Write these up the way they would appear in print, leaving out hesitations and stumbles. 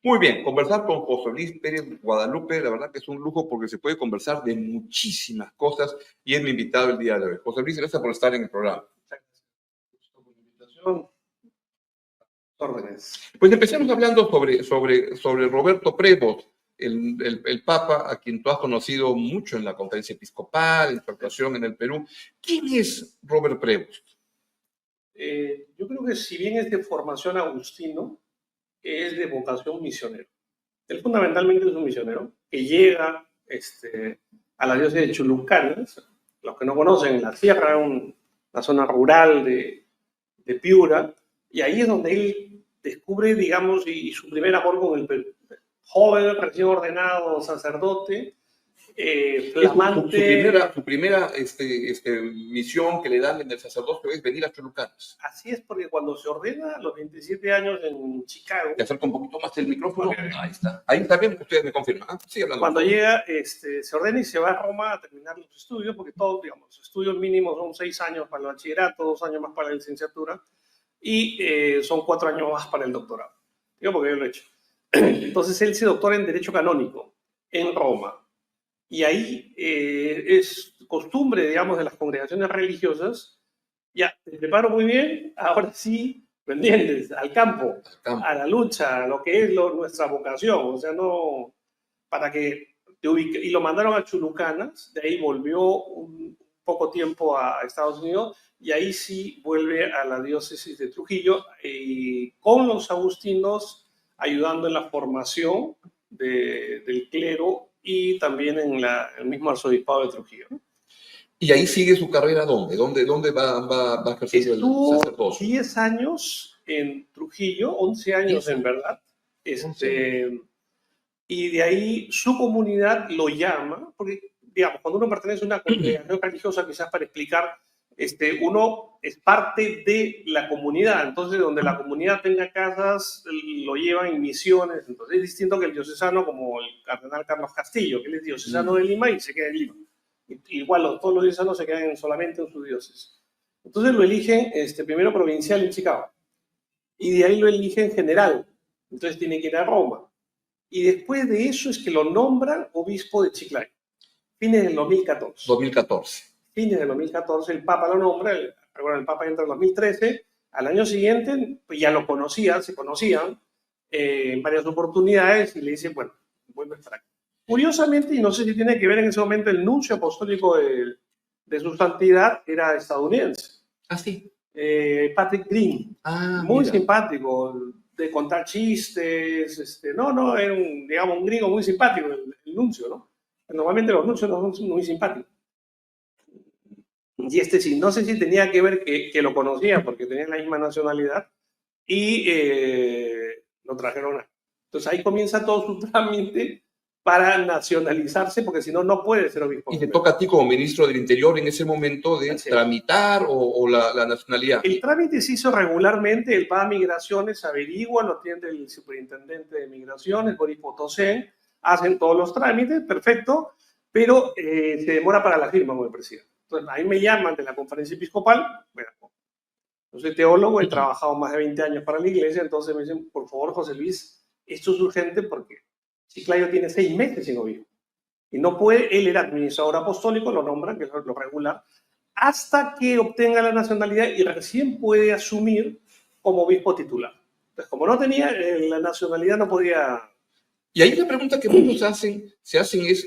Muy bien, conversar con José Luis Pérez Guadalupe, la verdad que es un lujo porque se puede conversar de muchísimas cosas y es mi invitado el día de hoy. José Luis, gracias por estar en el programa. Órdenes. Pues empecemos hablando sobre Roberto Prevost, el Papa, a quien tú has conocido mucho en la conferencia episcopal, en su actuación en el Perú. ¿Quién es Robert Prevost? Yo creo que si bien es de formación agustino, es de vocación misionero. Él fundamentalmente es un misionero que llega a la diócesis de Chulucanas. Los que no conocen, la sierra, una zona rural de Piura, y ahí es donde él descubre, digamos, y su primer amor con el Perú. Joven, recién ordenado sacerdote, flamante. Su primera misión que le dan en el sacerdocio es venir a Chulucanas. Así es, porque cuando se ordena a los 27 años en Chicago. Te acerco un poquito más el micrófono. Okay. Ahí está. Ahí está bien, ustedes me confirman. ¿Ah? Sigue hablando. Cuando llega, se ordena y se va a Roma a terminar los estudios, porque todos, digamos, los estudios mínimos son 6 años para el bachillerato, 2 años más para la licenciatura y son 4 años más para el doctorado. Digo, porque yo lo he hecho. Entonces él se doctora en Derecho Canónico en Roma. Y ahí es costumbre, digamos, de las congregaciones religiosas, ya, te preparo muy bien, ahora sí, ¿me entiendes? Al campo, a la lucha, a lo que es nuestra vocación, o sea, no, para que te ubique. Y lo mandaron a Chulucanas, de ahí volvió un poco tiempo a Estados Unidos, y ahí sí vuelve a la diócesis de Trujillo, con los agustinos, ayudando en la formación del clero, y también en el mismo arzobispado de Trujillo, ¿no? ¿Y ahí sigue su carrera dónde? ¿Dónde va ejerciendo el sacerdocio? 10 años en Trujillo, 11 años en verdad. Y de ahí su comunidad lo llama, porque, digamos, cuando uno pertenece a una congregación religiosa, quizás para explicar, uno es parte de la comunidad, entonces donde la comunidad tenga casas, lo llevan en misiones, entonces es distinto que el diocesano como el cardenal Carlos Castillo, que él es diocesano de Lima y se queda en Lima. Igual todos los diocesanos se quedan solamente en sus diócesis. Entonces lo eligen primero provincial en Chicago y de ahí lo eligen general, entonces tiene que ir a Roma. Y después de eso es que lo nombran obispo de Chiclayo, fines del 2014. 2014. Fines del 2014, el Papa lo nombra, el Papa entra en 2013, al año siguiente, pues ya lo conocían, se conocían en varias oportunidades y le dicen, bueno, vuelve para acá. Curiosamente, y no sé si tiene que ver en ese momento, el nuncio apostólico de su santidad era estadounidense. Ah, sí. Patrick Green, muy simpático, de contar chistes, no, era un gringo muy simpático, el nuncio, ¿no? Normalmente los nuncios no son muy simpáticos. Y sí, no sé si tenía que ver que lo conocía porque tenía la misma nacionalidad y lo trajeron a. Entonces ahí comienza todo su trámite para nacionalizarse, porque si no, no puede ser obispo. Y te toca a ti como ministro del Interior en ese momento de tramitar o la nacionalidad. El trámite se hizo regularmente, él va a Migraciones, averigua, lo atiende el superintendente de Migraciones, Boris Potosén, hacen todos los trámites, perfecto, pero se demora para la firma con el presidente. Entonces, ahí me llaman de la conferencia episcopal, bueno, yo soy teólogo, he trabajado más de 20 años para la iglesia, entonces me dicen, por favor, José Luis, esto es urgente porque Chiclayo tiene 6 meses sin obispo. Y no puede, él era administrador apostólico, lo nombran, que es lo regular, hasta que obtenga la nacionalidad y recién puede asumir como obispo titular. Entonces, como no tenía la nacionalidad, no podía. Y ahí la pregunta que muchos se hacen es,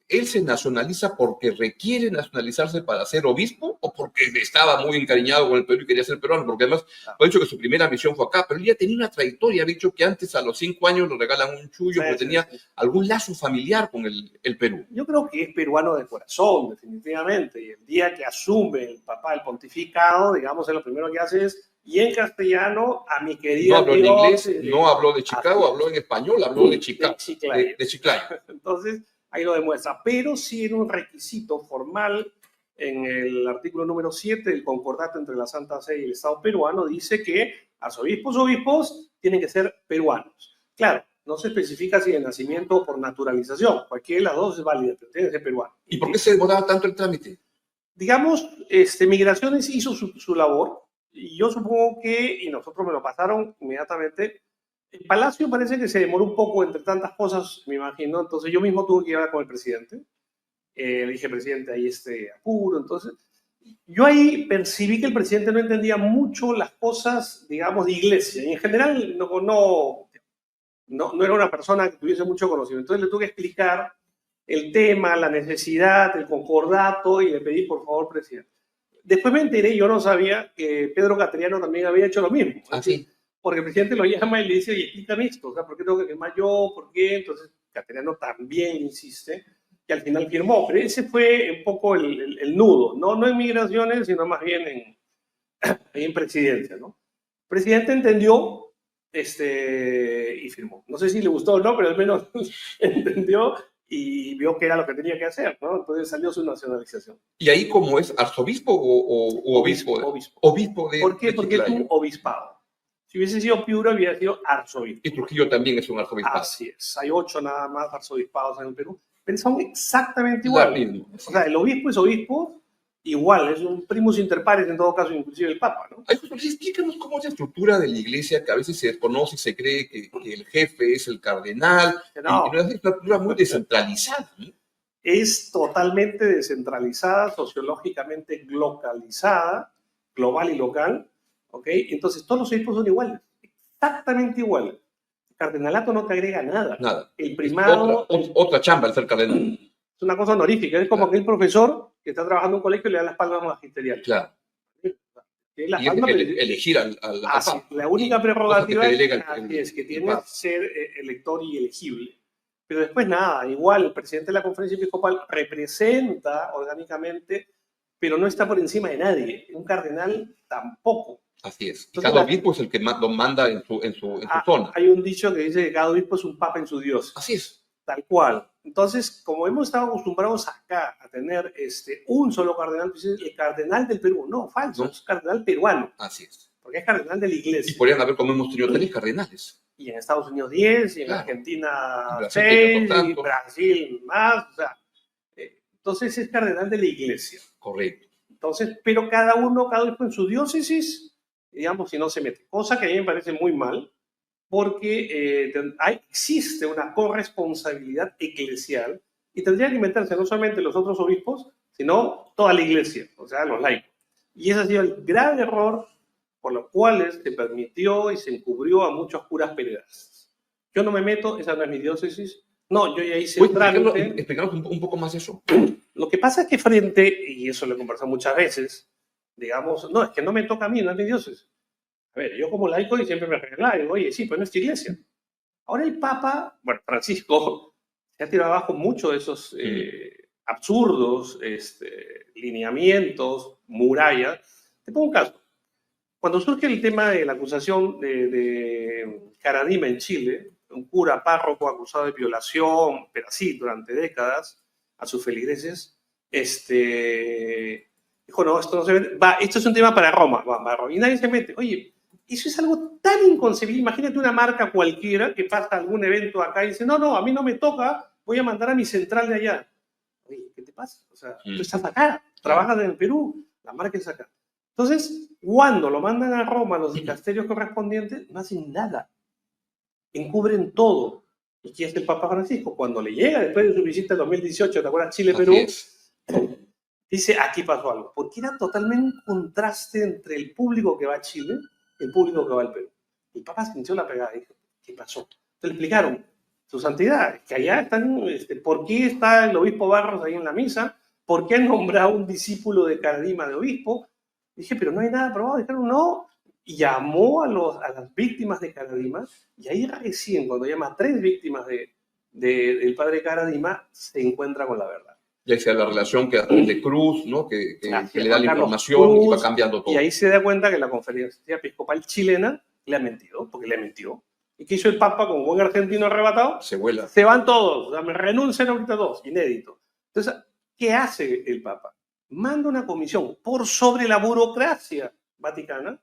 ¿él se nacionaliza porque requiere nacionalizarse para ser obispo o porque estaba muy encariñado con el Perú y quería ser peruano? Porque además ha dicho que su primera misión fue acá, pero él ya tenía una trayectoria, ha dicho que antes a los 5 años le regalan un chullo porque tenía algún lazo familiar con el Perú. Yo creo que es peruano de corazón, definitivamente, y el día que asume el Papa el pontificado, digamos, lo primero que hace es, y en castellano, a mi querido. No habló en inglés, no habló de Chicago, habló en español, habló de Chicago. De Chiclayo. Entonces, ahí lo demuestra, pero sí era un requisito formal en el artículo número 7 del concordato entre la Santa Sede y el Estado peruano, dice que arzobispos o obispos tienen que ser peruanos. Claro, no se especifica si de nacimiento o por naturalización, cualquiera de las dos es válida, pero tiene que ser peruano. ¿Y por qué se demoraba tanto el trámite? Digamos, Migraciones hizo su labor, y yo supongo que, y nosotros me lo pasaron inmediatamente, El Palacio parece que se demoró un poco entre tantas cosas, me imagino. Entonces yo mismo tuve que hablar con el presidente. Le dije, presidente, hay este apuro. Entonces, yo ahí percibí que el presidente no entendía mucho las cosas, digamos, de iglesia. Y en general no era una persona que tuviese mucho conocimiento. Entonces le tuve que explicar el tema, la necesidad, el concordato, y le pedí, por favor, presidente. Después me enteré, yo no sabía que Pedro Cateriano también había hecho lo mismo. ¿Ah, sí? Porque el presidente lo llama y le dice, oye, explícame esto, o sea, ¿por qué tengo que firmar yo? ¿Por qué? Entonces, Cateriano también insiste, y al final firmó. Pero ese fue un poco el nudo, no en migraciones, sino más bien en presidencia, ¿no? El presidente entendió y firmó. No sé si le gustó o no, pero al menos entendió y vio que era lo que tenía que hacer, ¿no? Entonces salió su nacionalización. ¿Y ahí cómo es? ¿Arzobispo o obispo? Obispo. Obispo de ¿Por qué? Porque es un obispado. Si hubiese sido Piura, hubiera sido arzobispo. Y Trujillo también es un arzobispado. Así es. Hay 8 nada más arzobispados en el Perú, pero son exactamente iguales. O sea, el obispo es obispo igual, es un primus inter pares, en todo caso, inclusive el Papa, ¿no? Ay, pues, explícanos cómo es la estructura de la iglesia, que a veces se desconoce y se cree que el jefe es el cardenal, No. y no es una estructura muy descentralizada, ¿no? Es totalmente descentralizada, sociológicamente localizada, global y local, ¿ok? Entonces todos los obispos son iguales, exactamente iguales. El cardenalato no te agrega nada. Nada. El primado... Otra chamba el ser cardenal. Es una cosa honorífica, es como aquel profesor que está trabajando en un colegio y le da las palmas magisteriales. Claro. La y palma, elegir al Papa. La única prerrogativa es que tiene ser elector y elegible. Pero después nada, igual el presidente de la conferencia episcopal representa orgánicamente, pero no está por encima de nadie. Un cardenal tampoco. Así es. Entonces, cada obispo es el que lo manda en su zona. Hay un dicho que dice que cada obispo es un papa en su dios. Así es. Tal cual. Entonces, como hemos estado acostumbrados acá a tener un solo cardenal, pues es el cardenal del Perú. No, falso, no. Es cardenal peruano. Así es. Porque es cardenal de la iglesia. Y podrían haber, como hemos tenido, 3 cardenales. Y en Estados Unidos 10, y en Argentina 6, y Brasil más. O sea, entonces es cardenal de la iglesia. Correcto. Entonces, pero cada obispo en su diócesis, digamos, si no se mete. Cosa que a mí me parece muy mal, porque existe una corresponsabilidad eclesial y tendría que meterse no solamente los otros obispos, sino toda la iglesia, o sea, los laicos. Y ese ha sido el gran error por los cuales se permitió y se encubrió a muchos curas pederastas. Yo no me meto, esa no es mi diócesis. No, yo ya hice el trámite. Explicanos un poco más eso. Lo que pasa es que frente, y eso lo he conversado muchas veces, digamos, no, es que no me toca a mí, no es mi diócesis. A ver, yo como laico y siempre me arreglaba, digo, oye, sí, pues no es tu iglesia. Ahora el Papa, bueno, Francisco, se ha tirado abajo mucho de esos absurdos lineamientos, murallas. Te pongo un caso. Cuando surge el tema de la acusación de Caradima en Chile, un cura párroco acusado de violación, pero así, durante décadas, a sus feligreses, dijo, no, esto no se mete. Esto es un tema para Roma, y nadie se mete. Oye, eso es algo tan inconcebible. Imagínate una marca cualquiera que pasa algún evento acá y dice, no, a mí no me toca, voy a mandar a mi central de allá. Oye, ¿qué te pasa? O sea, tú estás acá, trabajas en el Perú, la marca es acá. Entonces, cuando lo mandan a Roma, los dicasterios correspondientes, no hacen nada. Encubren todo. ¿Y quién es el Papa Francisco? Cuando le llega, después de su visita en 2018, ¿te acuerdas? Chile-Perú, dice, aquí pasó algo. Porque era totalmente un contraste entre el público que va a Chile y el público que va al Perú. El Papa sintió la pegada y dijo, ¿qué pasó? Entonces le explicaron, su santidad, que allá están, ¿por qué está el obispo Barros ahí en la misa? ¿Por qué han nombrado un discípulo de Caradima de obispo? Dije, pero no hay nada probado. Dijeron, no. Y llamó a las víctimas de Caradima, y ahí recién, cuando llama a 3 víctimas del padre Caradima, se encuentra con la verdad. Ya sea la relación que de Cruz, ¿no? que le da la información Cruz, y va cambiando todo. Y ahí se da cuenta que la conferencia episcopal chilena le ha mentido, porque le mintió. ¿Y qué hizo el Papa con buen argentino arrebatado? Se vuela. Se van todos, o sea, me renuncian ahorita 2, inédito. Entonces, ¿qué hace el Papa? Manda una comisión por sobre la burocracia vaticana,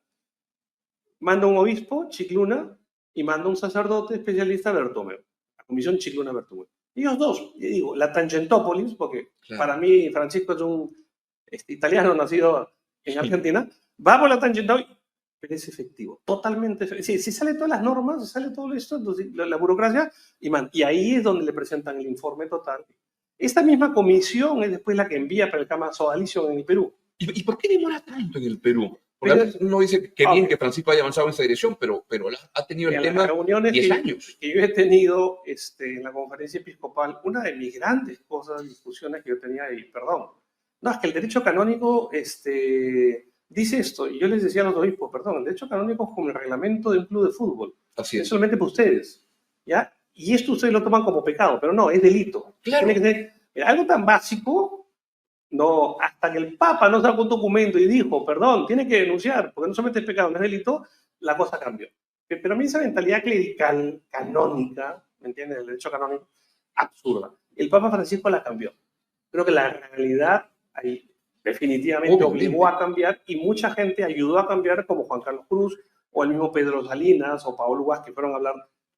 manda un obispo, Chicluna, y manda un sacerdote especialista, Bertomeu. La comisión Chicluna-Bertomeu. Ellos dos, y digo, la Tangentópolis, porque para mí Francisco es un italiano nacido en Argentina, va por la Tangentópolis pero es efectivo, totalmente efectivo. Si sale todas las normas, si sale todo esto, entonces la burocracia, y ahí es donde le presentan el informe total. Esta misma comisión es después la que envía para el caso Alicio en el Perú. ¿Y por qué demora tanto en el Perú? Porque Pero, a veces uno dice que bien que Francisco haya avanzado en esa dirección, pero ha tenido el tema las reuniones 10 años. que yo he tenido en la conferencia episcopal, una de mis grandes cosas, discusiones que yo tenía ahí, perdón, no, es que el derecho canónico dice esto, y yo les decía a los obispos, perdón, el derecho canónico es como el reglamento de un club de fútbol. Así Es es. solamente para ustedes, ¿ya? Y esto ustedes lo toman como pecado, pero no, es delito. Claro. Tiene que ser algo tan básico, no, hasta que el Papa no sacó un documento y dijo, perdón, tiene que denunciar, porque no solamente es pecado, no es delito, la cosa cambió. Pero a mí esa mentalidad clerical, canónica, ¿me entiendes? El derecho canónico, absurda. El Papa Francisco la cambió. Creo que la realidad ahí definitivamente obligó a cambiar y mucha gente ayudó a cambiar, como Juan Carlos Cruz o el mismo Pedro Salinas o Paolo Guas, que fueron a hablar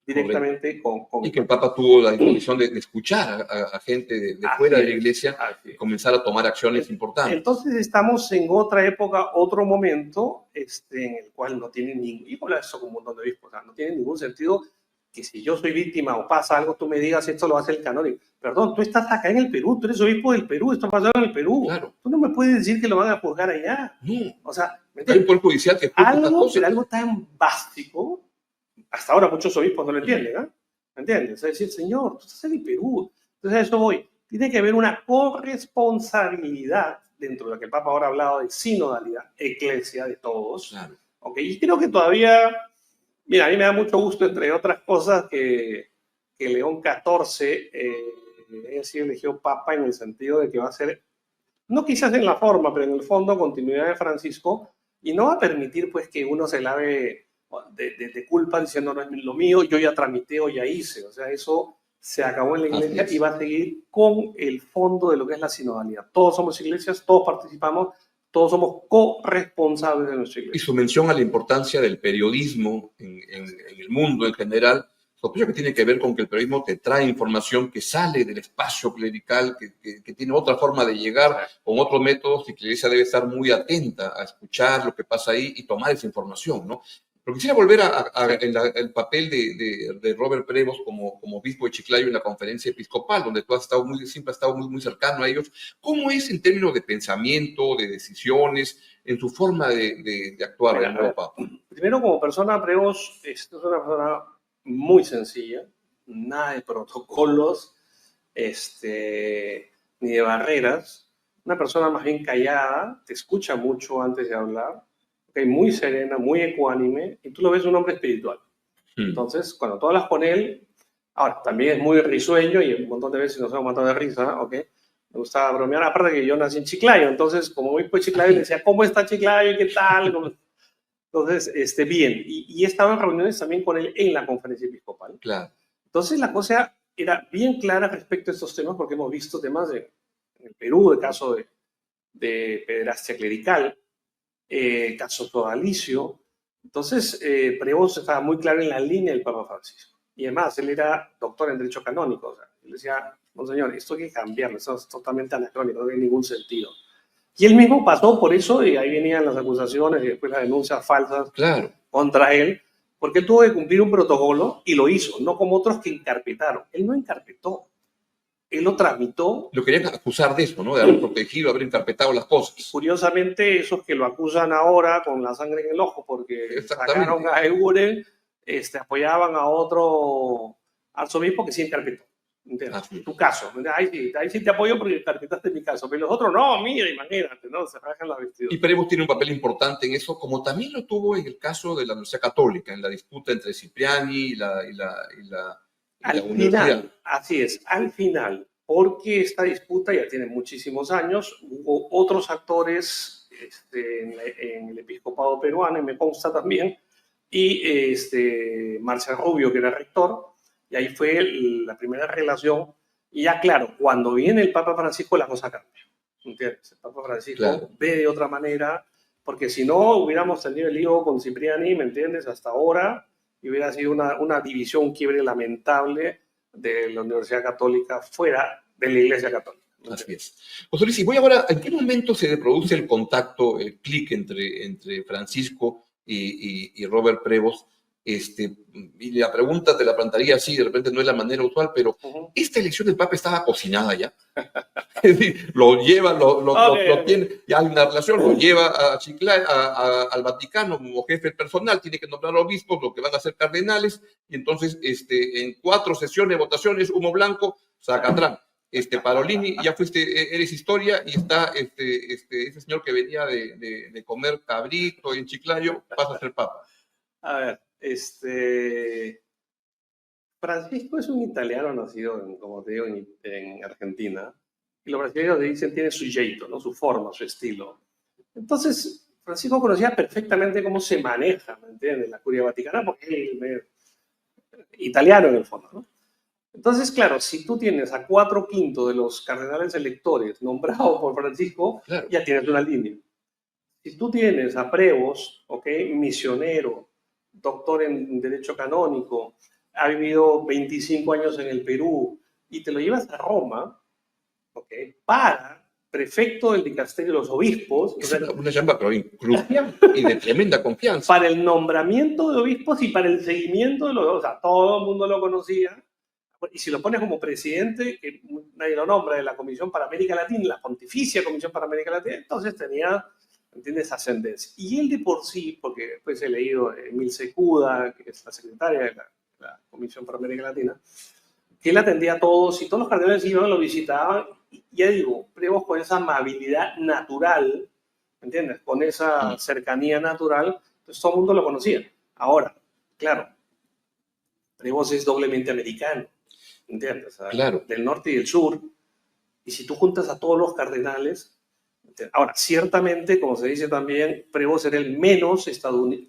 directamente con y que el Papa tuvo la disposición de escuchar a gente de fuera de la Iglesia y comenzar a tomar acciones importantes. Entonces estamos en otra época, otro momento en el cual no tiene ningún, y hablar eso con un montón de obispos, o sea, no tiene ningún sentido que si yo soy víctima o pasa algo, tú me digas esto lo hace el canónico. Perdón, tú estás acá en el Perú, tú eres obispo del Perú, esto pasa en el Perú. Claro. Tú no me puedes decir que lo van a juzgar allá. No. O sea, hay un poder judicial que juzga estas cosas. Pero algo tan básico, hasta ahora muchos obispos no lo entienden, ¿eh? ¿Me entiendes? Es decir, señor, tú estás en el Perú. Entonces a eso voy. Tiene que haber una corresponsabilidad dentro de lo que el Papa ahora ha hablado de sinodalidad, eclesia de todos. Claro. ¿Okay? Y creo que todavía, mira, a mí me da mucho gusto, entre otras cosas, que León XIV haya sido elegido Papa en el sentido de que va a ser, no quizás en la forma, pero en el fondo, continuidad de Francisco, y no va a permitir pues que uno se lave de culpa diciendo no es lo mío, yo ya tramité o ya hice. O sea, eso se acabó en la iglesia y va a seguir con el fondo de lo que es la sinodalidad. Todos somos iglesias, todos participamos, todos somos corresponsables de nuestra iglesia. Y su mención a la importancia del periodismo en el mundo en general, sospecho que tiene que ver con que el periodismo te trae información que sale del espacio clerical, que tiene otra forma de llegar, con otros métodos, y que la iglesia debe estar muy atenta a escuchar lo que pasa ahí y tomar esa información, ¿no? Pero quisiera volver al papel de Robert Prevost como obispo de Chiclayo en la conferencia episcopal, donde tú siempre has estado muy cercano a ellos. ¿Cómo es en términos de pensamiento, de decisiones, en su forma de actuar el nuevo Papa? Primero, como persona, Prevost es una persona muy sencilla, nada de protocolos, ni de barreras. Una persona más bien callada, te escucha mucho antes de hablar, muy serena, muy ecuánime, y tú lo ves un hombre espiritual. Entonces, cuando tú hablas con él, ahora, también es muy risueño y un montón de veces nos hemos matado de risa, ¿ok? Me gustaba bromear, aparte que yo nací en Chiclayo, entonces, como voy por Chiclayo, le decía, ¿cómo está Chiclayo? ¿Qué tal? Entonces, bien, y estaba en reuniones también con él en la conferencia episcopal. Claro. Entonces, la cosa era bien clara respecto a estos temas, porque hemos visto temas en el Perú, de caso de pederastia clerical, caso sodalicio. Entonces, Prevost estaba muy claro en la línea del Papa Francisco. Y además, él era doctor en Derecho Canónico. O sea, él decía, monseñor, esto hay que cambiarlo, esto es totalmente anacrónico, no tiene ningún sentido. Y él mismo pasó por eso, y ahí venían las acusaciones y después las denuncias falsas contra él, porque él tuvo que cumplir un protocolo y lo hizo, no como otros que encarpetaron. Él no encarpetó, él lo tramitó. Lo querían acusar de eso, ¿no? De haber protegido, haber encarpetado las cosas. Curiosamente, esos que lo acusan ahora con la sangre en el ojo, porque sacaron a Eguren, apoyaban a otro arzobispo que sí encarpetó. Tu caso. Ahí sí te apoyo porque encarpetaste mi caso. Pero los otros no, mira, imagínate, ¿no? Se rajan las vestiduras. Y Prevost tiene un papel importante en eso, como también lo tuvo en el caso de la Universidad Católica, en la disputa entre Cipriani y la universidad. Final, así es, al final, porque esta disputa ya tiene muchísimos años, hubo otros actores en el episcopado peruano, y me consta también, y Marcial Rubio, que era rector, y ahí fue la primera relación, y ya claro, cuando viene el Papa Francisco la cosa cambia, ¿entiendes? El Papa Francisco ve de otra manera, porque si no hubiéramos tenido el lío con Cipriani, ¿me entiendes? Hasta ahora, y hubiera sido una división, un quiebre lamentable de la Universidad Católica fuera de la Iglesia Católica. Así es. José Luis, y voy ahora, ¿en qué momento se produce el contacto, el clic entre Francisco y Robert Prevost. Y la pregunta te la plantearía así, de repente no es la manera usual, pero esta elección del Papa estaba cocinada ya. Es decir, lo lleva, lo tiene, ya hay una relación, lo lleva a Chiclayo, al Vaticano como jefe personal, tiene que nombrar obispos, lo que van a ser cardenales, y entonces en 4 sesiones, votaciones, humo blanco, Zacatlán. Parolini, ya fuiste, eres historia, y está ese señor que venía de comer cabrito en Chiclayo, pasa a ser Papa. A ver, Francisco es un italiano nacido, como te digo, en Argentina, y los brasileños dicen tiene su jeito, ¿no? Su forma, su estilo. Entonces, Francisco conocía perfectamente cómo se maneja, ¿me entiendes? La curia vaticana, porque es italiano en el fondo, ¿no? Entonces, claro, si tú tienes a 4/5 de los cardenales electores nombrados por Francisco, claro, ya tienes una línea. Si tú tienes a Prevost, ¿ok? Misionero, doctor en Derecho Canónico, ha vivido 25 años en el Perú, y te lo llevas a Roma, ¿ok? Para prefecto del dicasterio de los obispos. Es una chamba, pero crucial y de tremenda confianza. Para el nombramiento de obispos y para el seguimiento de los... O sea, todo el mundo lo conocía. Y si lo pones como presidente, que nadie lo nombra, de la Comisión para América Latina, la Pontificia Comisión para América Latina, entonces tenía, ¿entiendes?, ascendencia. Y él de por sí, porque después he leído a Emil Secuda, que es la secretaria de la Comisión para América Latina, que él atendía a todos, y todos los cardenales iban, lo visitaban, y ya digo, Prevost con esa amabilidad natural, ¿entiendes?, con esa cercanía natural, pues todo el mundo lo conocía. Ahora, claro, Prevost es doblemente americano, ¿entiendes? O sea, claro, del norte y del sur, y si tú juntas a todos los cardenales, ¿entiendes? Ahora, ciertamente, como se dice también, Prevost era el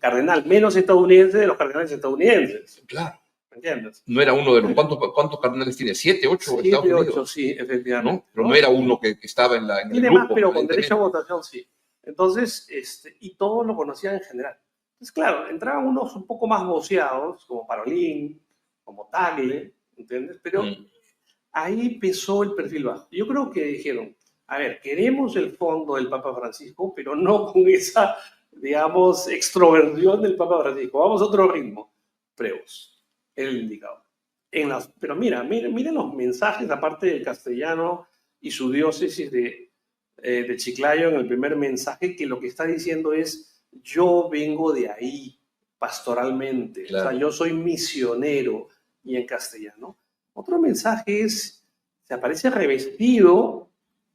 cardenal menos estadounidense de los cardenales estadounidenses. Claro. ¿Entiendes? No era uno de los... ¿Cuántos cardenales tiene? ¿7, 8 Estados Unidos? 8, sí, efectivamente. ¿No? Pero no era uno que estaba en el tiene grupo. Más, pero con derecho a votación, sí. Entonces, y todos lo conocían en general. Entonces, claro, entraban unos un poco más voceados, como Parolin, como Tagle, ¿entiendes? Pero ahí empezó el perfil bajo. Yo creo que dijeron, a ver, queremos el fondo del Papa Francisco, pero no con esa, digamos, extroversión del Papa Francisco. Vamos a otro ritmo. Prevost, el indicador. Pero mira los mensajes, aparte del castellano y su diócesis de Chiclayo, en el primer mensaje, que lo que está diciendo es, yo vengo de ahí pastoralmente, claro. O sea, yo soy misionero, y en castellano. Otro mensaje es, se aparece revestido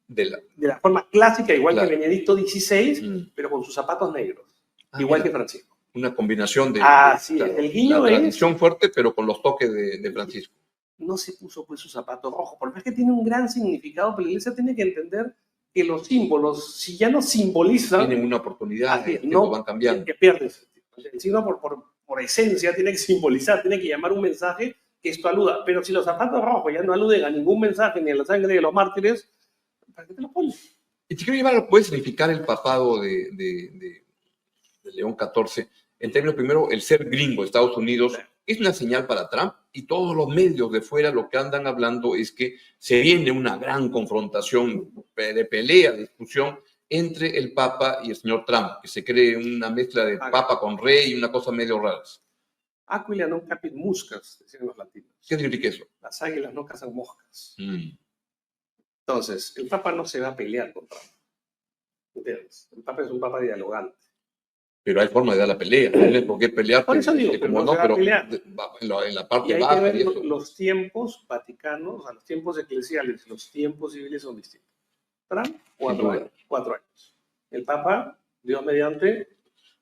de la forma clásica, igual claro. que Benedicto XVI, pero con sus zapatos negros, igual que Francisco. Una combinación de... sí, claro, el guiño la tradición fuerte, pero con los toques de Francisco. No se puso pues sus zapatos rojos, porque es que tiene un gran significado, pero la iglesia tiene que entender que los símbolos, si ya no simbolizan... Tienen una oportunidad, no van cambiando. Que pierdes. El signo por esencia tiene que simbolizar, tiene que llamar un mensaje que esto aluda. Pero si los zapatos rojos ya no aluden a ningún mensaje ni a la sangre de los mártires, ¿para qué te los pones? Y te quiero llevar a puede significar el papado de León XIV. En términos, primero, el ser gringo de Estados Unidos es una señal para Trump, y todos los medios de fuera lo que andan hablando es que se viene una gran confrontación, de pelea, discusión entre el Papa y el señor Trump, que se cree una mezcla de Papa con rey y una cosa medio rara. Aquila non capit muscas, decían los latinos. ¿Qué significa eso? Las águilas no cazan moscas. Entonces, el Papa no se va a pelear con Trump. ¿Entiendes? El Papa es un Papa dialogante. Pero hay forma de dar la pelea, no hay por qué pelear. Por eso digo, como no, pero en la parte y baja. Hay que ver los tiempos vaticanos, o sea, los tiempos eclesiales, los tiempos civiles son distintos. Trump, 4 años. El Papa, Dios mediante,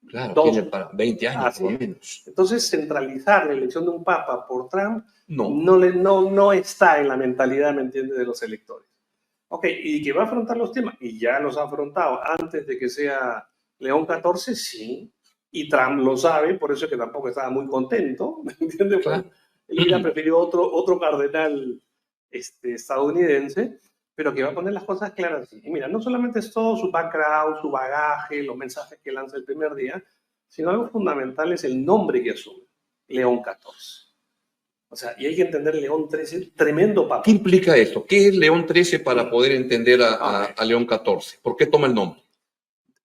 claro, tiene para 20 años por lo menos. Entonces, centralizar la elección de un Papa por Trump no está en la mentalidad, ¿me entiendes?, de los electores. Ok, y que va a afrontar los temas, y ya los ha afrontado antes de que sea León XIV, sí, y Trump lo sabe, por eso es que tampoco estaba muy contento, ¿me entiendes? Claro. Él hubiera preferido otro cardenal estadounidense, pero que va a poner las cosas claras. Y mira, no solamente es todo su background, su bagaje, los mensajes que lanza el primer día, sino algo fundamental es el nombre que asume, León XIV. O sea, y hay que entender León XIII, tremendo papa. ¿Qué implica esto? ¿Qué es León XIII para poder entender a León XIV? ¿Por qué toma el nombre?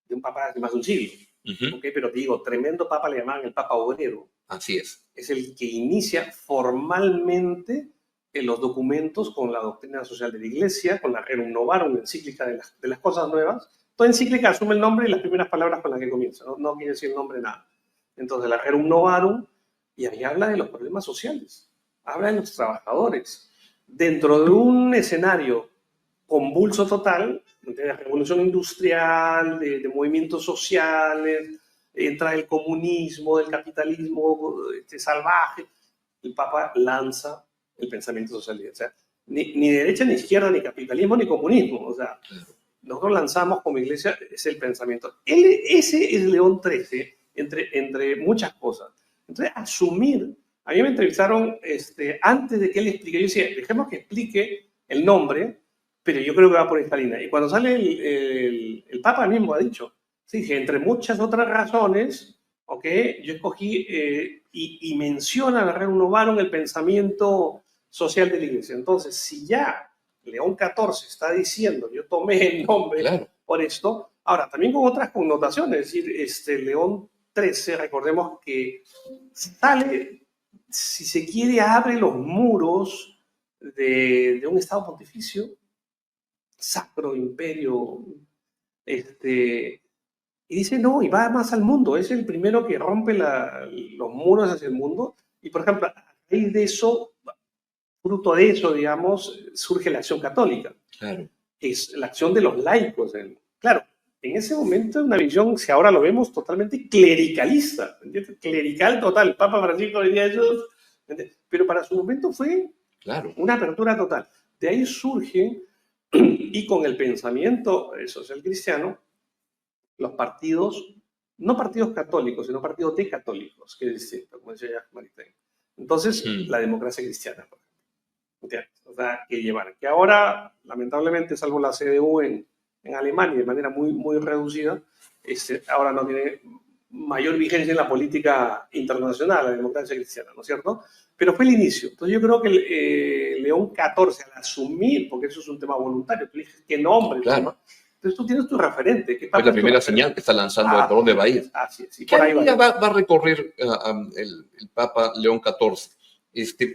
De un papa de más de un siglo. Ujú. ¿ok? Pero te digo, tremendo papa le llamaban el papa obrero. Así es. Es el que inicia formalmente en los documentos con la doctrina social de la Iglesia, con la Rerum Novarum, encíclica de las cosas nuevas. Toda encíclica asume el nombre y las primeras palabras con las que comienza, no quiere decir el nombre nada. Entonces, la Rerum Novarum, y ahí habla de los problemas sociales, habla de los trabajadores. Dentro de un escenario convulso total, de la revolución industrial, de movimientos sociales, entra el comunismo, del capitalismo salvaje, el Papa lanza el pensamiento socialista. O sea, ni derecha, ni izquierda, ni capitalismo, ni comunismo. O sea, nosotros lanzamos como iglesia es el pensamiento. Ese es León XIII, entre muchas cosas. Entonces, asumir, a mí me entrevistaron antes de que él explique, yo decía, dejemos que explique el nombre, pero yo creo que va por esta línea. Y cuando sale el Papa mismo ha dicho, sí, que entre muchas otras razones, ¿ok? Yo escogí y menciona la Rerum Novarum el pensamiento social de la iglesia. Entonces, si ya León XIV está diciendo, yo tomé el nombre Claro. por esto, ahora también con otras connotaciones, es decir, León XIII, recordemos que sale, si se quiere, abre los muros de un Estado pontificio, Sacro Imperio, y dice no, y va más al mundo, es el primero que rompe los muros hacia el mundo, y por ejemplo, a raíz de eso, fruto de eso, digamos, surge la acción católica, Claro. que es la acción de los laicos. Claro, en ese momento es una visión, si ahora lo vemos, totalmente clericalista, ¿entiendes? Clerical total, el Papa Francisco diría eso, ¿entiendes? Pero para su momento fue Claro. una apertura total. De ahí surgen, y con el pensamiento social cristiano, los partidos, no partidos católicos, sino partidos de católicos, que es distinto, como decía Jacques Maritain. Entonces, la democracia cristiana, por ejemplo. O sea, que llevar, que ahora, lamentablemente, salvo la CDU en Alemania, de manera muy, muy reducida, ahora no tiene mayor vigencia en la política internacional, la democracia cristiana, ¿no es cierto? Pero fue el inicio. Entonces yo creo que León XIV, al asumir, porque eso es un tema voluntario, tú dices qué nombre, Claro. entonces tú tienes tu referente. ¿Qué Es la primera señal que está lanzando de por dónde va a ir. Así es. Y ¿Qué por ahí línea va a recorrer el Papa León XIV?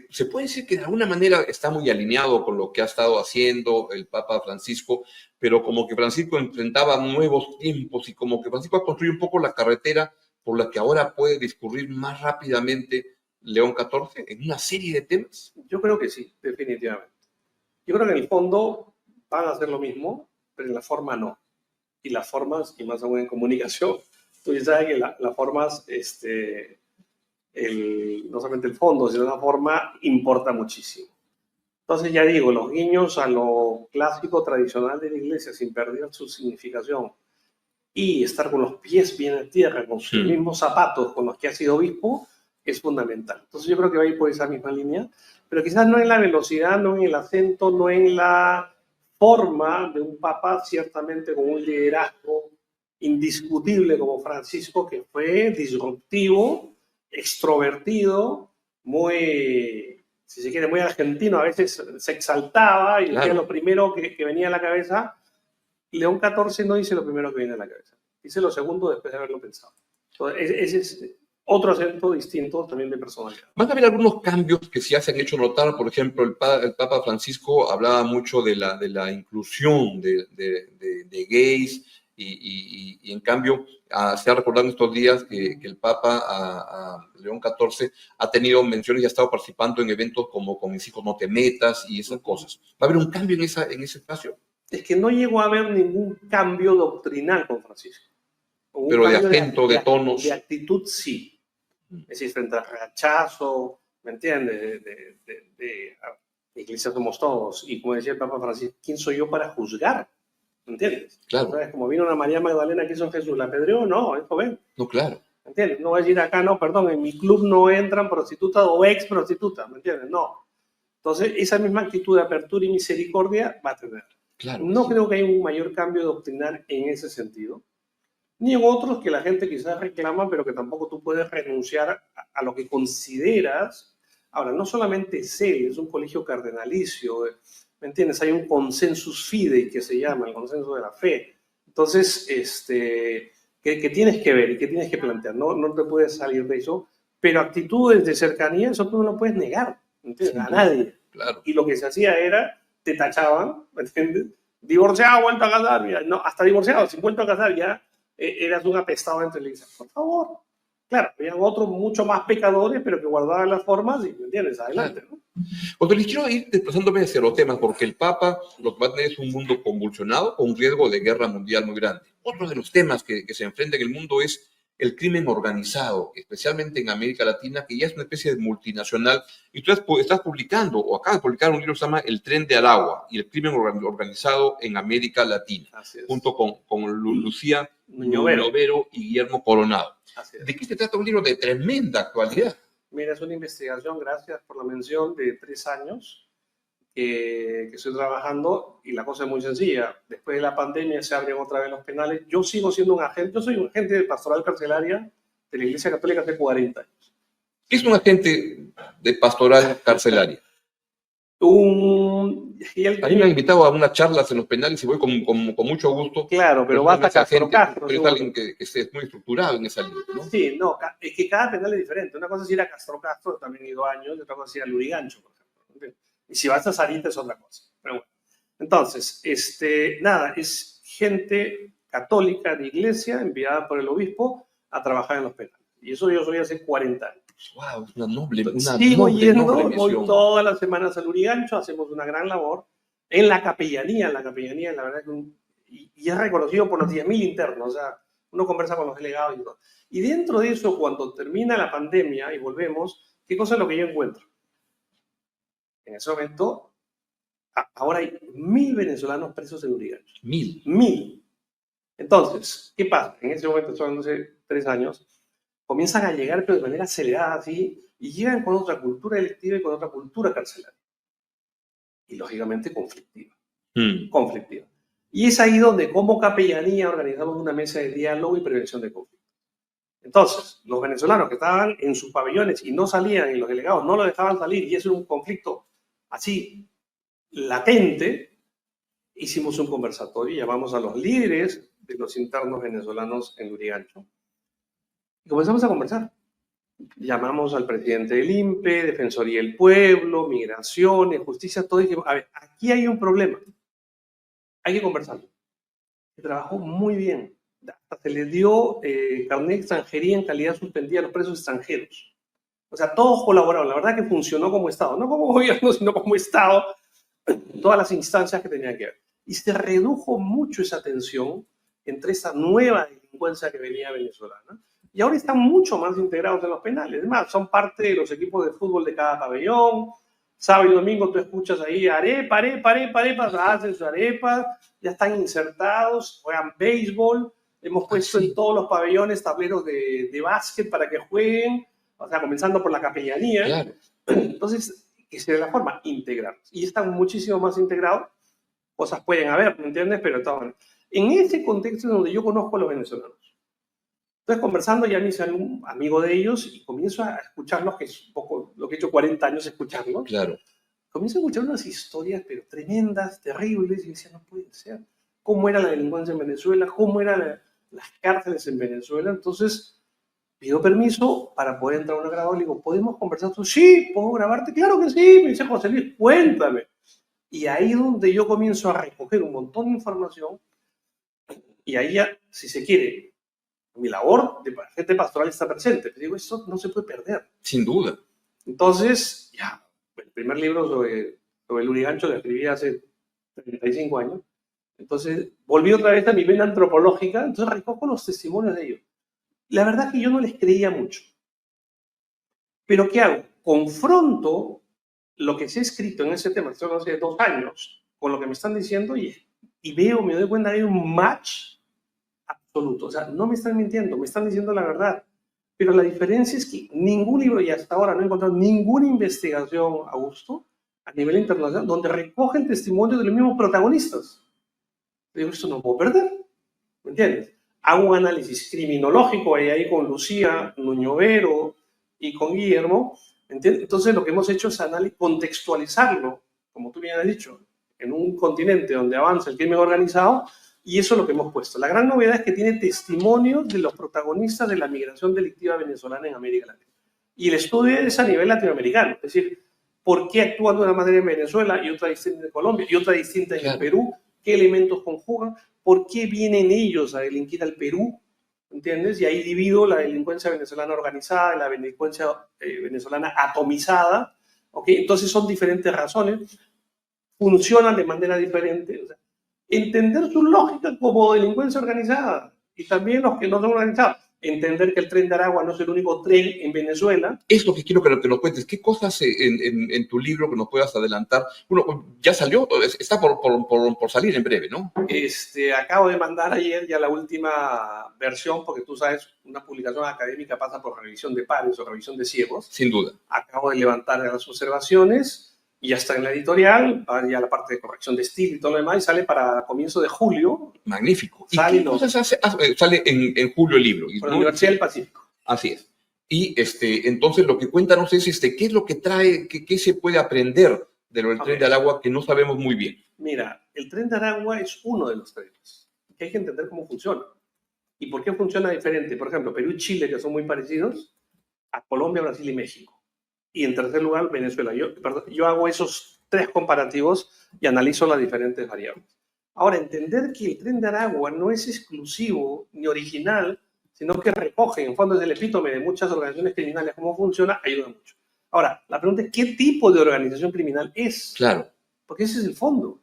Se puede decir que de alguna manera está muy alineado con lo que ha estado haciendo el Papa Francisco, pero como que Francisco enfrentaba nuevos tiempos y como que Francisco ha construido un poco la carretera por la que ahora puede discurrir más rápidamente León XIV en una serie de temas. Yo creo que sí, definitivamente. Yo creo que en el fondo van a hacer lo mismo, pero en la forma no. Y las formas, y más aún en comunicación, tú ya sabes que las formas, no solamente el fondo, sino la forma importa muchísimo. Entonces ya digo, los guiños a lo clásico tradicional de la iglesia sin perder su significación y estar con los pies bien en tierra, con sus mismos zapatos con los que ha sido obispo, es fundamental. Entonces yo creo que va a ir por esa misma línea, pero quizás no en la velocidad, no en el acento, no en la forma de un papa, ciertamente con un liderazgo indiscutible como Francisco, que fue disruptivo, extrovertido, muy, si se quiere, muy argentino, a veces se exaltaba y decía lo primero que venía a la cabeza. León XIV no dice lo primero que viene a la cabeza, dice lo segundo después de haberlo pensado. Entonces, ese es otro acento distinto también de personalidad. Van a haber algunos cambios que sí se han hecho notar. Por ejemplo, el Papa Francisco hablaba mucho de la inclusión de gays y en cambio se ha recordado en estos días que el Papa a León XIV ha tenido menciones y ha estado participando en eventos como Con mis hijos no te metas y esas cosas. ¿Va a haber un cambio en ese espacio? Es que no llegó a haber ningún cambio doctrinal con Francisco. Pero de acento, de tonos. De actitud, sí. Es decir, frente al rechazo, ¿me entiendes? De iglesia somos todos. Y como decía el Papa Francisco, ¿quién soy yo para juzgar? ¿Me entiendes? Claro. ¿Sabes? Como vino una María Magdalena que hizo Jesús, ¿la apedreó? No, esto ven. No, claro. ¿Me entiendes? No va a decir acá, no, perdón, en mi club no entran prostitutas o ex prostitutas, ¿me entiendes? No. Entonces, esa misma actitud de apertura y misericordia va a tener. Claro, no creo que haya un mayor cambio doctrinal en ese sentido, ni en otros que la gente quizás reclama, pero que tampoco tú puedes renunciar a lo que consideras. Ahora, no solamente es un colegio cardenalicio, ¿me entiendes? Hay un consensus fidei que se llama, el consenso de la fe. Entonces, que tienes que ver y que tienes que plantear. No te puedes salir de eso, pero actitudes de cercanía, eso tú no lo puedes negar, ¿entiendes? A nadie. Claro. Y lo que se hacía era, te tachaban, ¿me entiendes? Divorciado, vuelto a casar, mira, no, hasta divorciado, sin vuelto a casar ya eras un apestado en televisión. Por favor. Claro, había otros mucho más pecadores, pero que guardaban las formas y, ¿me entiendes? Adelante, ¿no? Porque les quiero ir desplazándome hacia los temas, porque el Papa lo que va a tener es un mundo convulsionado con un riesgo de guerra mundial muy grande. Otro de los temas que se enfrenta en el mundo es el crimen organizado, especialmente en América Latina, que ya es una especie de multinacional. Y tú estás publicando, o acabas de publicar un libro que se llama El tren de Aragua y el crimen organizado en América Latina, junto con Lucía Novero y Guillermo Coronado. ¿De qué se trata? Un libro de tremenda actualidad. Mira, es una investigación, gracias por la mención, de 3 años que estoy trabajando, y la cosa es muy sencilla. Después de la pandemia se abren otra vez los penales. Yo sigo siendo un agente, yo soy un agente de pastoral carcelaria de la Iglesia Católica hace 40 años. ¿Qué es un agente de pastoral carcelaria? A mí me han invitado a unas charlas en los penales y voy con mucho gusto. Claro, pero vas a Castro Castro. Pero es alguien que es muy estructurado en esa línea, ¿no? Sí, no, es que cada penal es diferente. Una cosa es ir a Castro Castro, también he ido años, y otra cosa es ir a Lurigancho, por ejemplo. Y si vas a Sarita es otra cosa. Pero bueno. Entonces, nada, es gente católica de iglesia enviada por el obispo a trabajar en los penales. Y eso yo soy hace 40 años. Wow, es una noble misión. Sigo yendo, voy todas las semanas al Lurigancho, hacemos una gran labor en la capellanía, la verdad que y es reconocido por los 10.000 internos, o sea, uno conversa con los delegados y todo. Y dentro de eso, cuando termina la pandemia y volvemos, ¿qué cosa es lo que yo encuentro? En ese momento, ahora hay 1.000 venezolanos presos en Lurigancho. 1.000. Entonces, ¿qué pasa? En ese momento, estoy hablando hace 3 años, comienzan a llegar, pero de manera acelerada, así, y llegan con otra cultura electiva y con otra cultura carcelaria. Y, lógicamente, conflictiva. Conflictiva. Y es ahí donde, como capellanía, organizamos una mesa de diálogo y prevención de conflictos. Entonces, los venezolanos que estaban en sus pabellones y no salían, y los delegados no lo dejaban salir, y eso era un conflicto así latente, hicimos un conversatorio, llamamos a los líderes de los internos venezolanos en Lurigancho, y comenzamos a conversar. Llamamos al presidente del INPE, Defensoría del Pueblo, Migraciones, Justicia, todo, y dijimos, a ver, aquí hay un problema, hay que conversarlo. Se trabajó muy bien. Hasta se les dio carnet de extranjería en calidad suspendida a los presos extranjeros. O sea, todos colaboraron. La verdad que funcionó como Estado. No como gobierno, sino como Estado. Todas las instancias que tenían que ver. Y se redujo mucho esa tensión entre esa nueva delincuencia que venía venezolana. Y ahora están mucho más integrados en los penales. Es más, son parte de los equipos de fútbol de cada pabellón. Sábado y domingo tú escuchas ahí arepa, hacen su arepa, ya están insertados, juegan béisbol. Hemos puesto en todos los pabellones tableros de básquet para que jueguen, o sea, comenzando por la capellanía. Claro. Entonces, que sea de la forma integral. Y están muchísimo más integrados. Cosas pueden haber, ¿me entiendes? Pero estaban. En ese contexto es donde yo conozco a los venezolanos. Entonces, conversando, ya me hice un amigo de ellos y comienzo a escucharlos, que es un poco lo que he hecho 40 años escucharlos. Claro. Comienzo a escuchar unas historias, pero tremendas, terribles, y decía, no puede ser. ¿Cómo era la delincuencia en Venezuela? ¿Cómo eran las cárceles en Venezuela? Entonces, pido permiso para poder entrar a una grabadora. Le digo, ¿podemos conversar tú? Sí, ¿puedo grabarte? Claro que sí. Me dice, José Luis, cuéntame. Y ahí es donde yo comienzo a recoger un montón de información. Y ahí ya, si se quiere, mi labor de agente pastoral está presente. Pero digo, esto no se puede perder. Sin duda. Entonces, ya, el primer libro sobre el Lurigancho lo escribí hace 35 años. Entonces, volví otra vez a mi vena antropológica, entonces recojo los testimonios de ellos. La verdad es que yo no les creía mucho. Pero ¿qué hago? Confronto lo que se ha escrito en ese tema, esto hace 2 años, con lo que me están diciendo y me doy cuenta que hay un match absoluto. O sea, no me están mintiendo, me están diciendo la verdad. Pero la diferencia es que ningún libro, y hasta ahora no he encontrado ninguna investigación, Augusto, a nivel internacional, donde recogen testimonios de los mismos protagonistas. Digo, esto no puedo perder, ¿me entiendes? Hago un análisis criminológico ahí con Lucía Nuñovero y con Guillermo, ¿entiendes? Entonces lo que hemos hecho es contextualizarlo, como tú bien has dicho, en un continente donde avanza el crimen organizado, Y eso es lo que hemos puesto. La gran novedad es que tiene testimonios de los protagonistas de la migración delictiva venezolana en América Latina. Y el estudio es a nivel latinoamericano, es decir, por qué actúan de una manera en Venezuela y otra distinta en Colombia y otra distinta en el Perú, qué elementos conjugan, por qué vienen ellos a delinquir al Perú, ¿entiendes? Y ahí divido la delincuencia venezolana organizada y la delincuencia venezolana atomizada, ¿ok? Entonces son diferentes razones, funcionan de manera diferente. O sea, entender su lógica como delincuencia organizada y también los que no son organizados. Entender que el Tren de Aragua no es el único tren en Venezuela. Es lo que quiero que nos cuentes. ¿Qué cosas en tu libro que nos puedas adelantar? Bueno, ya salió, está por salir en breve, ¿no? Acabo de mandar ayer ya la última versión, porque tú sabes, una publicación académica pasa por revisión de pares o revisión de ciegos. Sin duda. Acabo de levantar las observaciones y ya está en la editorial, va ya la parte de corrección de estilo y todo lo demás, y sale para comienzo de julio. Magnífico. ¿Y qué cosas sale en julio el libro? Por la Universidad del Pacífico. Así es. Y entonces lo que cuéntanos es qué es lo que trae, qué se puede aprender de lo del Tren de Aragua que no sabemos muy bien. Mira, el Tren de Aragua es uno de los trenes, que hay que entender cómo funciona. ¿Y por qué funciona diferente? Por ejemplo, Perú y Chile, que son muy parecidos, a Colombia, Brasil y México. Y en tercer lugar, Venezuela. Yo hago esos tres comparativos y analizo las diferentes variables. Ahora, entender que el Tren de Aragua no es exclusivo ni original, sino que recoge, en fondo es el epítome de muchas organizaciones criminales, cómo funciona, ayuda mucho. Ahora, la pregunta es, ¿qué tipo de organización criminal es? Claro. Porque ese es el fondo.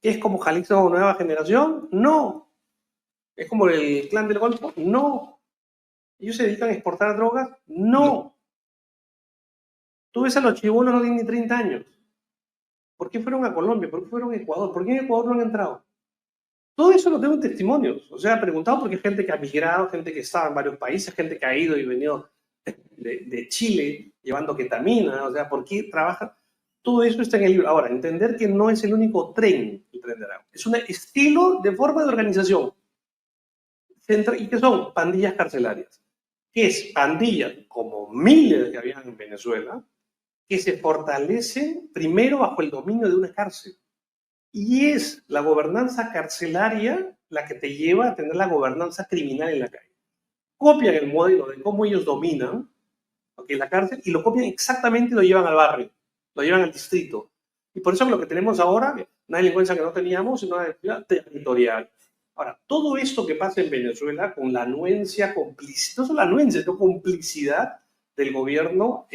¿Es como Jalisco Nueva Generación? No. ¿Es como el Clan del Golfo? No. ¿Ellos se dedican a exportar drogas? No. Tú ves a los chibolos, no tienen ni 30 años. ¿Por qué fueron a Colombia? ¿Por qué fueron a Ecuador? ¿Por qué en Ecuador no han entrado? Todo eso lo tengo en testimonios. O sea, he preguntado porque hay gente que ha migrado, gente que estaba en varios países, gente que ha ido y venido de Chile llevando ketamina. O sea, ¿por qué trabajan? Todo eso está en el libro. Ahora, entender que no es el único tren, el Tren de Aragua. Es un estilo de forma de organización. ¿Y qué son? Pandillas carcelarias. ¿Qué es? Pandillas, como miles que habían en Venezuela, que se fortalecen primero bajo el dominio de una cárcel. Y es la gobernanza carcelaria la que te lleva a tener la gobernanza criminal en la calle. Copian el modelo de cómo ellos dominan, ¿okay?, la cárcel, y lo copian exactamente y lo llevan al barrio, lo llevan al distrito. Y por eso lo que tenemos ahora, una delincuencia que no teníamos, sino una delincuencia territorial. Ahora, todo esto que pasa en Venezuela con la anuencia, no solo la anuencia, sino complicidad del gobierno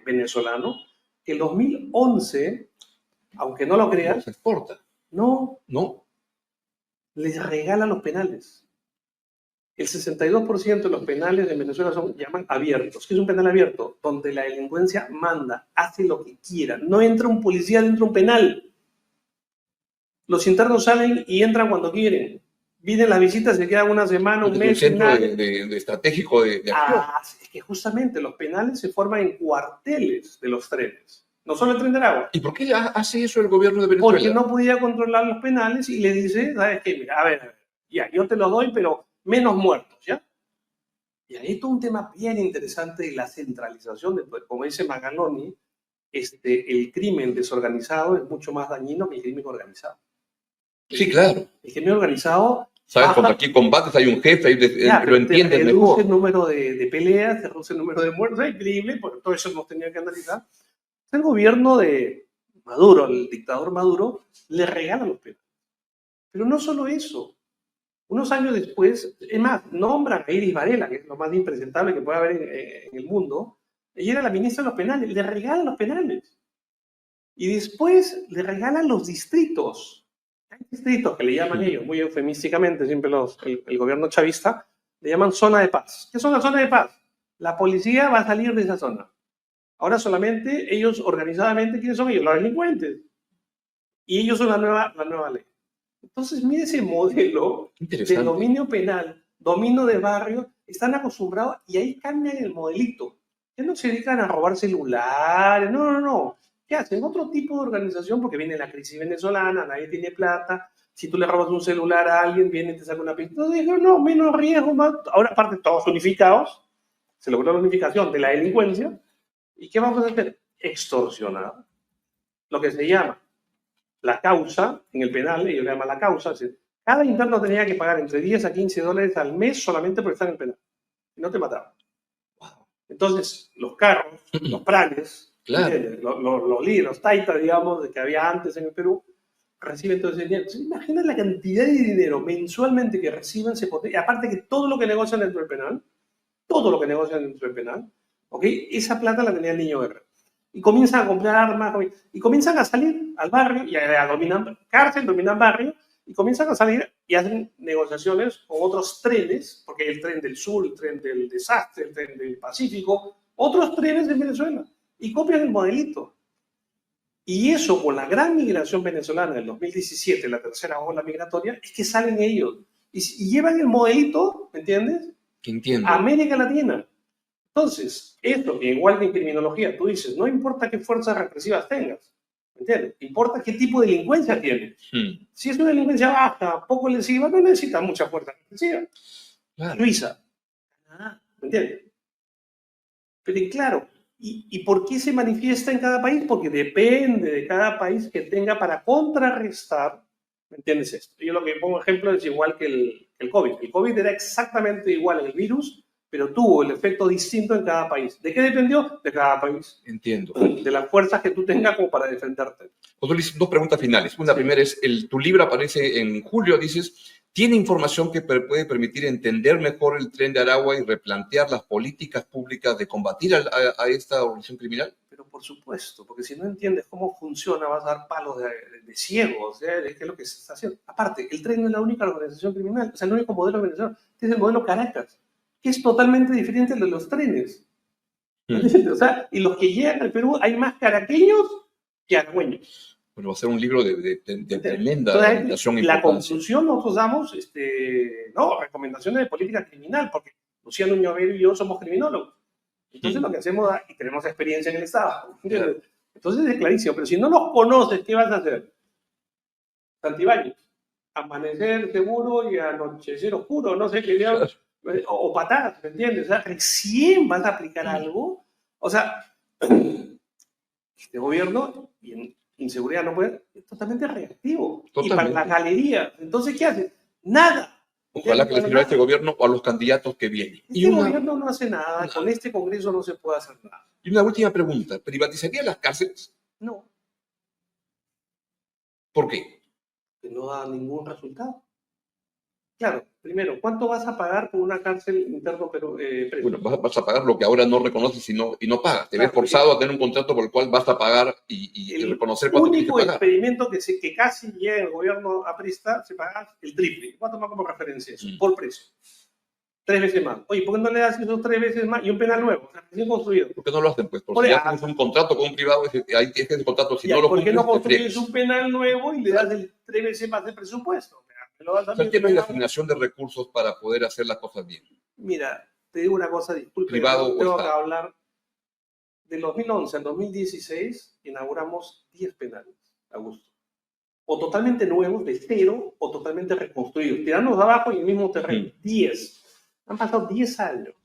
venezolano, que en 2011, aunque no lo crean, no se exporta. No. Les regala los penales. El 62% de los penales en Venezuela llaman abiertos. ¿Qué es un penal abierto? Donde la delincuencia manda, hace lo que quiera. No entra un policía dentro de un penal. Los internos salen y entran cuando quieren. Vienen las visitas, se quedan una semana, un mes. Un centro de estratégico de acción. Es que justamente los penales se forman en cuarteles de los trenes. No solo el Tren de Aragua. ¿Y por qué hace eso el gobierno de Venezuela? Porque no podía controlar los penales y le dice, ¿sabes qué? Mira, a ver, ya, yo te lo doy, pero menos muertos, ¿ya? Y ahí todo un tema bien interesante de la centralización, como dice Magaloni, el crimen desorganizado es mucho más dañino que el crimen organizado. Sí, claro. El crimen organizado... ¿Sabes? Cuando aquí combates hay un jefe, lo entienden mejor. Reduce el número de peleas, se reduce el número de muertos, es increíble, porque todo eso hemos tenido que analizar. El gobierno de Maduro, el dictador Maduro, le regala los penales. Pero no solo eso. Unos años después, es más, nombran a Iris Varela, que es lo más impresentable que puede haber en el mundo. Ella era la ministra de los penales, le regalan los penales. Y después le regalan los distritos. Hay distritos que le llaman ellos, muy eufemísticamente, siempre el gobierno chavista, le llaman zona de paz. ¿Qué son las zonas de paz? La policía va a salir de esa zona. Ahora solamente ellos, organizadamente, ¿quiénes son ellos? Los delincuentes. Y ellos son la nueva ley. Entonces, mire ese modelo de dominio penal, dominio de barrio, están acostumbrados y ahí cambian el modelito. Ya no se dedican a robar celulares, no. ¿Qué hacen? Otro tipo de organización, porque viene la crisis venezolana, nadie tiene plata. Si tú le robas un celular a alguien, viene y te saca una pistola. No, menos riesgo, más. Ahora, aparte, todos unificados. Se logró la unificación de la delincuencia. ¿Y qué vamos a hacer? Extorsionar. Lo que se llama la causa, en el penal, ellos le llaman la causa, es decir, Cada interno tenía que pagar entre 10 a 15 dólares al mes solamente por estar en el penal. Y no te mataban. Entonces, los carros, los pranes, Claro. los líderes, los taitas, digamos, que había antes en el Perú, reciben todo ese dinero. Entonces, imagina la cantidad de dinero mensualmente que reciben, y aparte que todo lo que negocian dentro del penal, todo lo que negocian dentro del penal, ¿ok? Esa plata la tenía el niño guerrero. Y comienzan a comprar armas, y comienzan a salir al barrio, y a dominar cárcel, dominan barrio, y comienzan a salir y hacen negociaciones con otros trenes, porque hay el tren del sur, el tren del desastre, el tren del Pacífico, otros trenes de Venezuela, y copian el modelito. Y eso, con la gran migración venezolana del 2017, la tercera ola migratoria, es que salen ellos y llevan el modelito, ¿me entiendes? Entiendo. A América Latina. Entonces, esto, igual que en criminología, tú dices, no importa qué fuerzas represivas tengas, ¿me entiendes? Importa qué tipo de delincuencia tienes. Si es una delincuencia baja, poco lesiva, no necesitas mucha fuerza represiva. Claro. Luisa, ¿me entiendes? Pero claro, ¿y por qué se manifiesta en cada país? Porque depende de cada país que tenga para contrarrestar, ¿me entiendes esto? Yo lo que pongo ejemplo es igual que el COVID. El COVID era exactamente igual en el virus, pero tuvo el efecto distinto en cada país. ¿De qué dependió? De cada país. Entiendo. De las fuerzas que tú tengas como para defenderte. José Luis, dos preguntas finales. Una primera es, tu libro aparece en julio, dices, ¿tiene información que puede permitir entender mejor el Tren de Aragua y replantear las políticas públicas de combatir a esta organización criminal? Pero por supuesto, porque si no entiendes cómo funciona, vas a dar palos de ciego, o sea, de qué es lo que se está haciendo. Aparte, el tren no es la única organización criminal, o sea, el único modelo venezolano, es el modelo Caracas, que es totalmente diferente al de los trenes. O sea, y los que llegan al Perú, hay más caraqueños que aragüeños. Bueno, va a ser un libro de tremenda Entonces, orientación y la importancia. conclusión, nosotros damos recomendaciones de política criminal, porque Luciano Ñovero y yo somos criminólogos. Entonces lo que hacemos, y tenemos experiencia en el Estado. Claro. Entonces es clarísimo, pero si no los conoces, ¿qué vas a hacer? Santibáñez, amanecer seguro y anochecer oscuro, no sé qué diablo, o patadas, ¿me entiendes? O sea, recién vas a aplicar algo. O sea, este gobierno, y en inseguridad no puede, es totalmente reactivo. Totalmente. Y para la galería, entonces, ¿qué hace? Nada. Ojalá que le sirva a este gobierno o a los candidatos que vienen. Este gobierno no hace nada, con este Congreso no se puede hacer nada. Y una última pregunta, ¿privatizaría las cárceles? No, ¿Por qué? que no da ningún resultado. Claro, primero, ¿cuánto vas a pagar por una cárcel interno preso? Bueno, vas a pagar lo que ahora no reconoces y no pagas. Te Claro, ves forzado a tener un contrato por el cual vas a pagar y reconocer cuánto tienes que único pagar. experimento que casi llega el gobierno aprista, se paga el triple. ¿Cuánto más como referencia eso? Por precio. 3 veces más. Oye, ¿por qué no le das esos 3 veces más y un penal nuevo? O sea, recién construido. ¿Por qué no lo hacen? Pues porque ya tienes un contrato con un privado, ahí tienes que ese contrato, si Ya, no lo ¿por qué cumples, no te construyes fregas. un penal nuevo y le das 3 veces más de presupuesto? Me lo vas a O sea, que no hay asignación de recursos para poder hacer las cosas bien. Mira, te digo una cosa, disculpe, Privado o tengo que Estado. hablar. Del 2011 al 2016 inauguramos 10 penales, Augusto. O totalmente nuevos, de cero, o totalmente reconstruidos. Tirarnos abajo y el mismo terreno. 10. Han pasado 10 años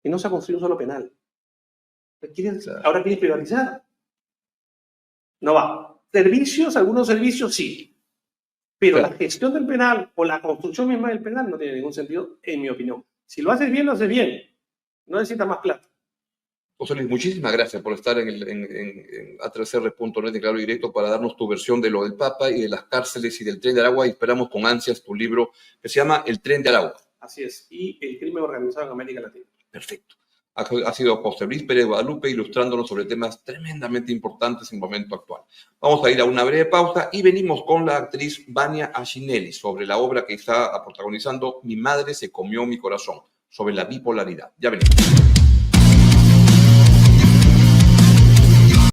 y no se ha construido un solo penal. Claro. Ahora quieres privatizar. No va. Servicios, algunos servicios sí. Pero Claro. la gestión del penal o la construcción misma del penal no tiene ningún sentido, en mi opinión. Si lo haces bien, lo haces bien. No necesitas más plata. José Luis, muchísimas gracias por estar en A3R.net de Claro y Directo para darnos tu versión de lo del Papa y de las cárceles y del Tren de Aragua. Y esperamos con ansias tu libro que se llama El Tren de Aragua. Así es. Y el crimen organizado en América Latina. Perfecto. Ha sido José Luis Pérez Guadalupe ilustrándonos sobre temas tremendamente importantes en el momento actual. Vamos a ir a una breve pausa y venimos con la actriz Vania Acinelli sobre la obra que está protagonizando Mi madre se comió mi corazón, sobre la bipolaridad. Ya venimos.